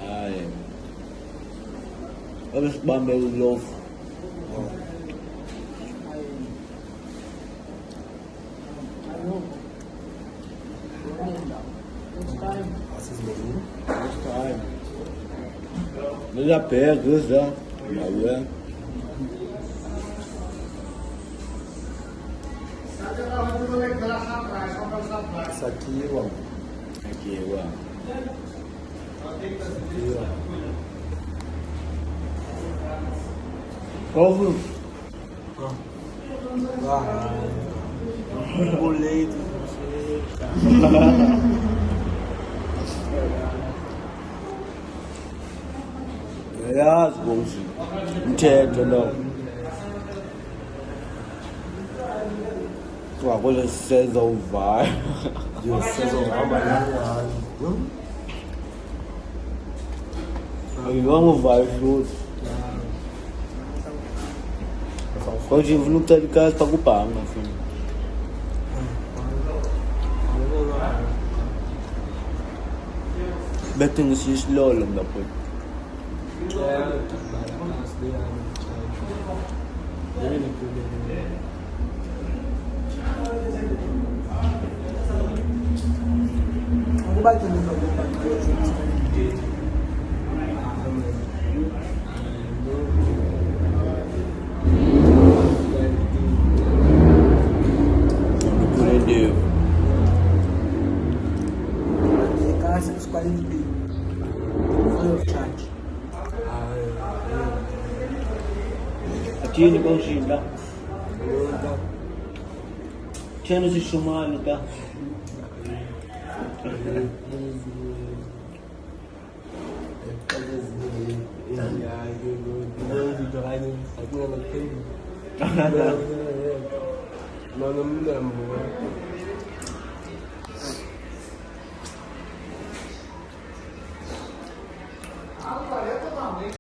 Hayi. Abesibambe ulofu. Next time. Nila pega já. Aí. Isso aqui, ó. Aqui, ó. Aqui, ó. Ovo. Boleto. Yazi ukuthi umthetho lo. Wakule senza uvayo. Sezohamba kanjani? Ngibanga uvayo futhi. Hoje eu vou ter casa para ocupar, meu filho. Beto nesse islolo depois. Aprendeu. Casa dos 40 mil. Foi o chat. Aqui ele consegue dar. Tinha nos chamado, tá? Não me lembro.